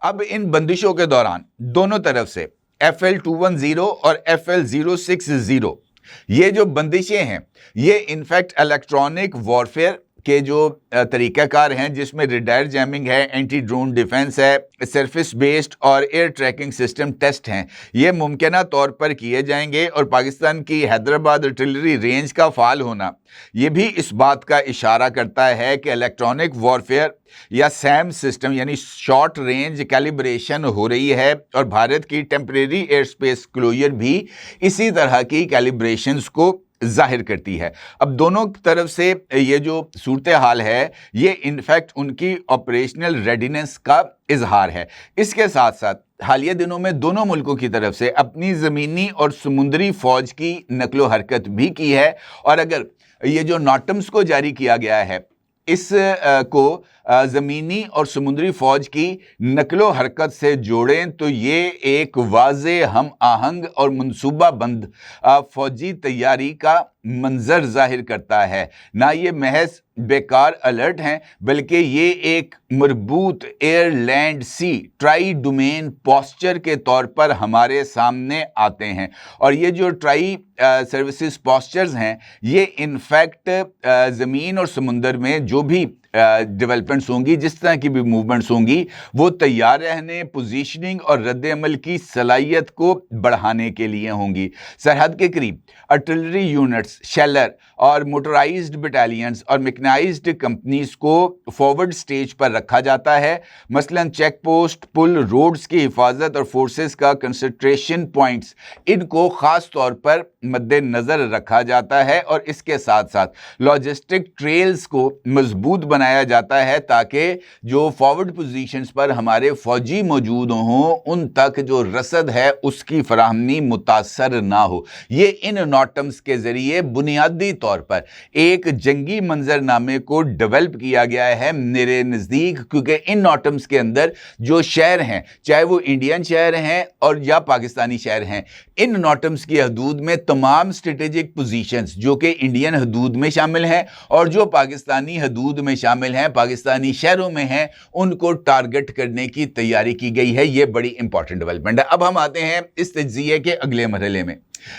अब इन बंदिशों के दौरान दोनों तरफ से FL-210 और FL-060 ये जो बंदिशें हैं, ये इनफैक्ट इलेक्ट्रॉनिक वॉरफेयर के जो तरीक़ाकार हैं, जिसमें रेडार जैमिंग है, एंटी ड्रोन डिफेंस है, सरफेस बेस्ड और एयर ट्रैकिंग सिस्टम टेस्ट हैं, ये मुमकिना तौर पर किए जाएंगे। और पाकिस्तान की हैदराबाद आर्टिलरी रेंज का फाल होना ये भी इस बात का इशारा करता है कि इलेक्ट्रॉनिक वॉरफेयर या सैम सिस्टम यानी शॉर्ट रेंज कैलिब्रेशन हो रही है। और भारत की टेम्परेरी एयर स्पेस क्लोजर भी इसी तरह की कैलिब्रेशंस को जाहिर करती है। अब दोनों तरफ से ये जो सूरत हाल है, ये इनफैक्ट उनकी ऑपरेशनल रेडीनेस का इजहार है। इसके साथ साथ हालिया दिनों में दोनों मुल्कों की तरफ से अपनी ज़मीनी और समुद्री फ़ौज की नकलो हरकत भी की है। और अगर ये जो नॉटम्स को जारी किया गया है, इस को ज़मीनी और समुद्री फ़ौज की नकलो हरकत से जोड़ें तो ये एक वाज़े हम आहंग और मनसूबाबंद फ़ौजी तैयारी का मंजर जाहिर करता है। ना ये महज बेकार अलर्ट हैं, बल्कि ये एक मरबूत एयर लैंड सी ट्राई डोमेन पोस्चर के तौर पर हमारे सामने आते हैं। और ये जो ट्राई सर्विसेज पोस्चर्स हैं, ये इनफैक्ट ज़मीन और समुंदर में जो भी डेवलपमेंट्स होंगी, जिस तरह की भी मूवमेंट्स होंगी, वो तैयार रहने, पोजीशनिंग और रद्द अमल की सलाहियत को बढ़ाने के लिए होंगी। सरहद के करीब आर्टिलरी यूनिट्स, शेलर और मोटराइज्ड बटालियंस और मैकेनाइज्ड कंपनीज को फॉरवर्ड स्टेज पर रखा जाता है। मसलन चेक पोस्ट, पुल, रोड्स की हिफाजत और फोर्सेस का कंसंट्रेशन पॉइंट्स, इनको ख़ास तौर पर मद्देनज़र रखा जाता है। और इसके साथ साथ लॉजिस्टिक ट्रेल्स को मजबूत बनाया जाता है, ताकि जो फॉरवर्ड पोजीशंस पर हमारे फौजी मौजूद हों, उन तक जो रसद है उसकी फराहमी मुतासर ना हो। ये इन नॉटम्स के ज़रिए बुनियादी तौर पर एक जंगी मंजरनामे को डेवलप किया गया है मेरे नज़दीक, क्योंकि इन नॉटम्स के अंदर जो शहर हैं, चाहे वो इंडियन शहर हैं और या पाकिस्तानी शहर हैं, इन नॉटम्स की हदूद में तमाम स्ट्रेटेजिक पोजीशंस जो कि इंडियन हदूद में शामिल हैं और जो पाकिस्तानी हदूद में शामिल हैं, पाकिस्तानी शहरों में हैं, उनको टारगेट करने की तैयारी की गई है। ये बड़ी इंपॉर्टेंट डेवलपमेंट है। अब हम आते हैं इस तज्ज़िये के अगले मरहले में,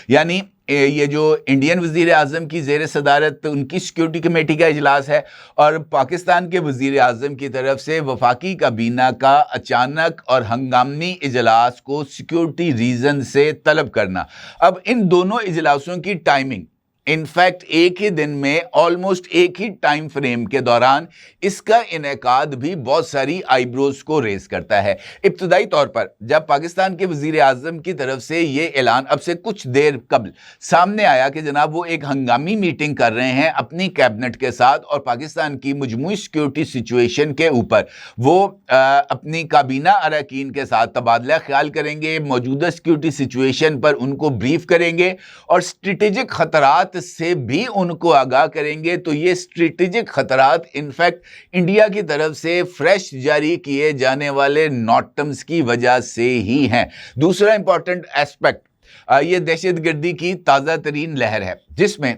यानी ये जो इंडियन वज़ीर आज़म की ज़ेर सदारत उनकी सिक्योरिटी कमेटी का इजलास है और पाकिस्तान के वज़ीर आज़म की तरफ से वफाकी काबीना का अचानक और हंगामी इजलास को सिक्योरिटी रीज़न से तलब करना। अब इन दोनों इजलासों की टाइमिंग इनफैक्ट एक ही दिन में, ऑलमोस्ट एक ही टाइम फ्रेम के दौरान इसका इनेकाद भी बहुत सारी आईब्रोज को रेज करता है। इब्तदाई तौर पर जब पाकिस्तान के वज़ीर आज़म की तरफ से ये ऐलान अब से कुछ देर कबल सामने आया कि जनाब वो एक हंगामी मीटिंग कर रहे हैं अपनी कैबिनेट के साथ और पाकिस्तान की मजमूई सिक्योरिटी सिचुएशन के ऊपर वो अपनी काबीना अरकान के साथ तबादला ख्याल करेंगे, मौजूदा सिक्योरिटी सिचुएशन पर उनको ब्रीफ करेंगे और स्ट्रेटेजिक खतरात से भी उनको आगाह करेंगे। तो ये स्ट्रेटेजिक खतरात इनफैक्ट इंडिया की तरफ से फ्रेश जारी किए जाने वाले नॉटम्स की वजह से ही हैं। दूसरा इंपॉर्टेंट एस्पेक्ट ये दहशतगर्दी की ताज़ा तरीन लहर है, जिसमें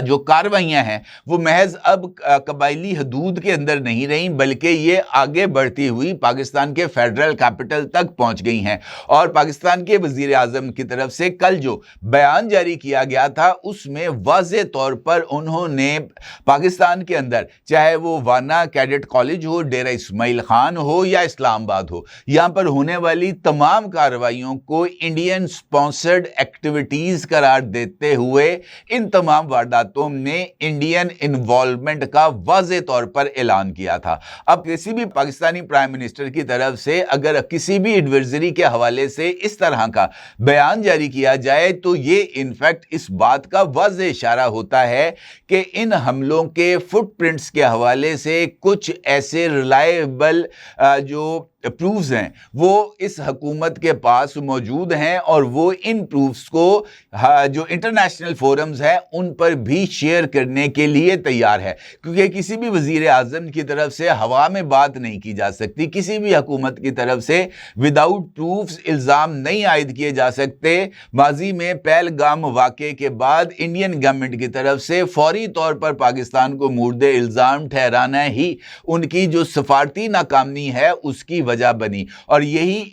जो कार्रवाइयाँ हैं वो महज अब कबायली हदूद के अंदर नहीं रहीं, बल्कि ये आगे बढ़ती हुई पाकिस्तान के फेडरल कैपिटल तक पहुंच गई हैं। और पाकिस्तान के वज़ीर आज़म की तरफ से कल जो बयान जारी किया गया था, उसमें वाज़े तौर पर उन्होंने पाकिस्तान के अंदर, चाहे वो वाना कैडेट कॉलेज हो, डेरा इस्माइल खान हो या इस्लामाबाद हो, यहाँ पर होने वाली तमाम कार्रवाइयों को इंडियन स्पॉन्सर्ड एक्टिविटीज़ करार देते हुए इन तमाम वारदातों में इंडियन इन्वॉल्वमेंट का वाज़े तौर पर ऐलान किया था। अब किसी भी पाकिस्तानी प्राइम मिनिस्टर की तरफ से अगर किसी भी एडवाइजरी के हवाले से इस तरह का बयान जारी किया जाए, तो ये इनफैक्ट इस बात का वाज़े इशारा होता है कि इन हमलों के फुटप्रिंट्स के हवाले से कुछ ऐसे रिलायबल जो प्रूफ्स हैं वो इस हुकूमत के पास मौजूद हैं और वो इन प्रूफ्स को जो इंटरनेशनल फोरम्स हैं उन पर पर भी शेयर करने के लिए तैयार है, क्योंकि किसी भी वजीर आजम की तरफ से हवा में बात नहीं की जा सकती, किसी भी हुकूमत की तरफ से विदाउट प्रूफ्स इल्ज़ाम नहीं आयद किए जा सकते। माजी में पहलगाम वाक़े के बाद इंडियन गवर्नमेंट की तरफ से फौरी तौर पर पाकिस्तान को मुर्दे इल्ज़ाम ठहराना ही उनकी जो सफारती नाकामी है उसकी वजह बनी। और यही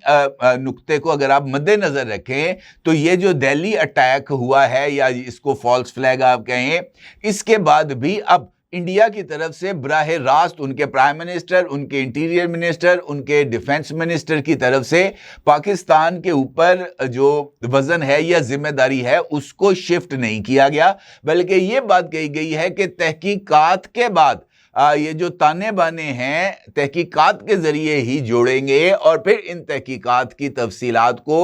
नुक्ते को अगर आप मद्देनजर रखें तो ये जो दिल्ली अटैक हुआ है, या इसको फॉल्स फ्लैग आप कहें, इसके बाद भी अब इंडिया की तरफ से बराह रास्त उनके प्राइम मिनिस्टर, उनके इंटीरियर मिनिस्टर, उनके डिफेंस मिनिस्टर की तरफ से पाकिस्तान के ऊपर जो वजन है या जिम्मेदारी है उसको शिफ्ट नहीं किया गया, बल्कि ये बात कही गई है कि तहकीकात के बाद ये जो ताने बाने हैं तहकीकात के ज़रिए ही जोड़ेंगे और फिर इन तहकीकात की तफसीलात को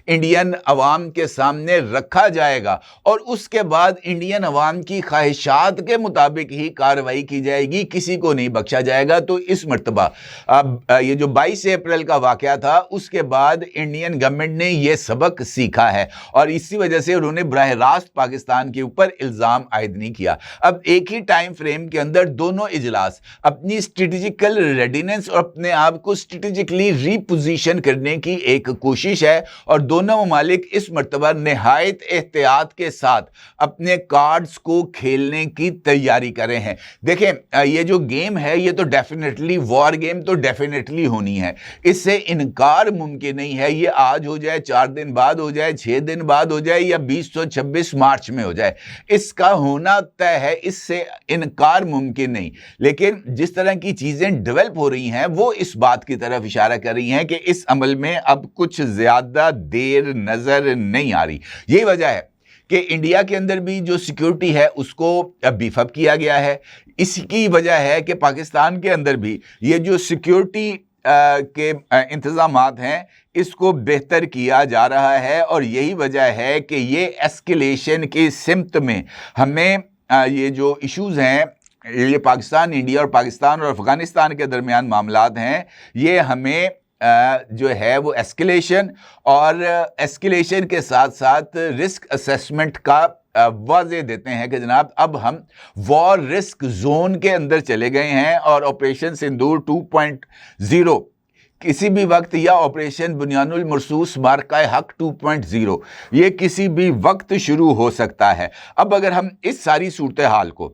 इंडियन अवाम के सामने रखा जाएगा और उसके बाद इंडियन अवाम की ख्वाहिशात के मुताबिक ही कार्रवाई की जाएगी, किसी को नहीं बख्शा जाएगा। तो इस मरतबा ये जो 22 अप्रैल का वाक़या था उसके बाद इंडियन गवर्नमेंट ने यह सबक सीखा है और इसी वजह से उन्होंने बराह रास्त पाकिस्तान के ऊपर इल्ज़ाम आयद नहीं किया। अब एक ही टाइम फ्रेम के अंदर दोनों इजलास अपनी स्ट्रेटेजिकल रेडीनेस और अपने आप को स्ट्रेटेजिकली रीपोजिशन करने की एक कोशिश है और दोनों ममालिक इस मर्तबा निहायत एहतियात के साथ अपने कार्ड्स को खेलने की तैयारी कर रहे हैं। देखें, ये जो गेम है ये तो डेफिनेटली वॉर गेम तो डेफिनेटली होनी है, इससे इनकार मुमकिन नहीं है। ये आज हो जाए, 4 दिन बाद हो जाए, 6 दिन बाद हो जाए या 2026 मार्च में हो जाए, इसका होना तय है, इससे इनकार मुमकिन नहीं। लेकिन जिस तरह की चीजें डेवलप हो रही हैं वो इस बात की तरफ इशारा कर रही हैं कि इस अमल में अब कुछ ज्यादा देर नजर नहीं आ रही। यही वजह है कि इंडिया के अंदर भी जो सिक्योरिटी है उसको बीफ अप किया गया है। इसकी वजह है कि पाकिस्तान के अंदर भी ये जो सिक्योरिटी के इंतजामात हैं इसको बेहतर किया जा रहा है और यही वजह है कि ये एस्केलेशन की सिमत में हमें ये जो इश्यूज हैं, ये पाकिस्तान, इंडिया और पाकिस्तान और अफगानिस्तान के दरमियान मामलात हैं, ये हमें जो है वो एस्केलेशन और एस्केलेशन के साथ साथ रिस्क असेसमेंट का वाज़े देते हैं कि जनाब अब हम वॉर रिस्क जोन के अंदर चले गए हैं और ऑपरेशन सिंदूर 2.0 किसी भी वक्त या ऑपरेशन बुनियानुल मरसूस मार्का हक 2.0 ये किसी भी वक्त शुरू हो सकता है। अब अगर हम इस सारी सूरत हाल को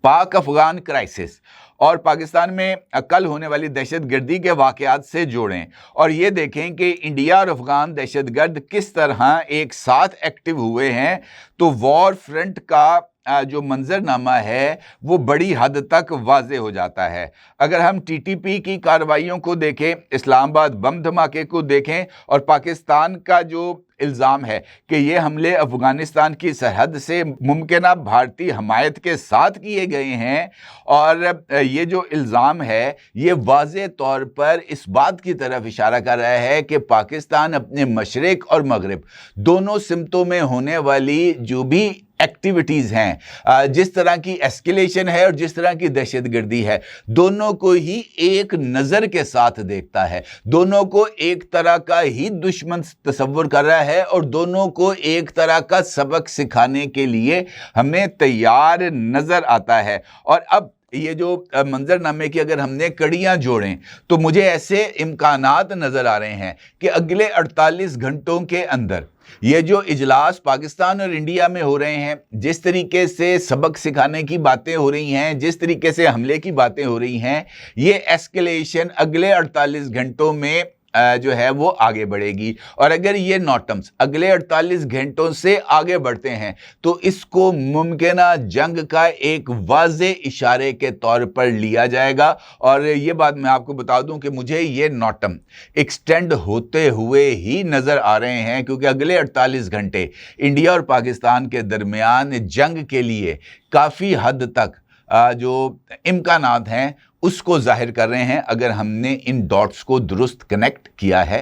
पाक अफगान क्राइसिस और पाकिस्तान में कल होने वाली दहशतगर्दी के वाक़यात से जोड़ें और ये देखें कि इंडिया और अफगान दहशतगर्द किस तरह एक साथ एक्टिव हुए हैं, तो वॉर फ्रंट का जो मंजरनामा है वो बड़ी हद तक वाज़े हो जाता है। अगर हम टीटीपी की कार्रवाइयों को देखें, इस्लामाबाद बम धमाके को देखें और पाकिस्तान का जो इल्ज़ाम है कि ये हमले अफगानिस्तान की सरहद से मुमकिन भारतीय हमायत के साथ किए गए हैं, और ये जो इल्ज़ाम है ये वाज़े तौर पर इस बात की तरफ इशारा कर रहा है कि पाकिस्तान अपने मशरिक और मगरिब दोनों सिमतों में होने वाली जो भी एक्टिविटीज़ हैं, जिस तरह की एस्केलेशन है और जिस तरह की दहशतगर्दी है, दोनों को ही एक नज़र के साथ देखता है, दोनों को एक तरह का ही दुश्मन तस्वुर कर रहा है और दोनों को एक तरह का सबक सिखाने के लिए हमें तैयार नज़र आता है। और अब ये जो मंजरनामे की अगर हमने कड़ियाँ जोड़ें तो मुझे ऐसे इम्कानात नज़र आ रहे हैं कि अगले 48 घंटों के अंदर ये जो इजलास पाकिस्तान और इंडिया में हो रहे हैं, जिस तरीके से सबक सिखाने की बातें हो रही हैं, जिस तरीके से हमले की बातें हो रही हैं, ये एस्केलेशन अगले 48 घंटों में जो है वो आगे बढ़ेगी। और अगर ये नॉटम्स अगले 48 घंटों से आगे बढ़ते हैं तो इसको मुमकिना जंग का एक वाज़े इशारे के तौर पर लिया जाएगा। और ये बात मैं आपको बता दूं कि मुझे ये नॉटम एक्सटेंड होते हुए ही नज़र आ रहे हैं, क्योंकि अगले 48 घंटे इंडिया और पाकिस्तान के दरमियान जंग के लिए काफ़ी हद तक जो इम्कानात हैं उसको जाहिर कर रहे हैं, अगर हमने इन डॉट्स को दुरुस्त कनेक्ट किया है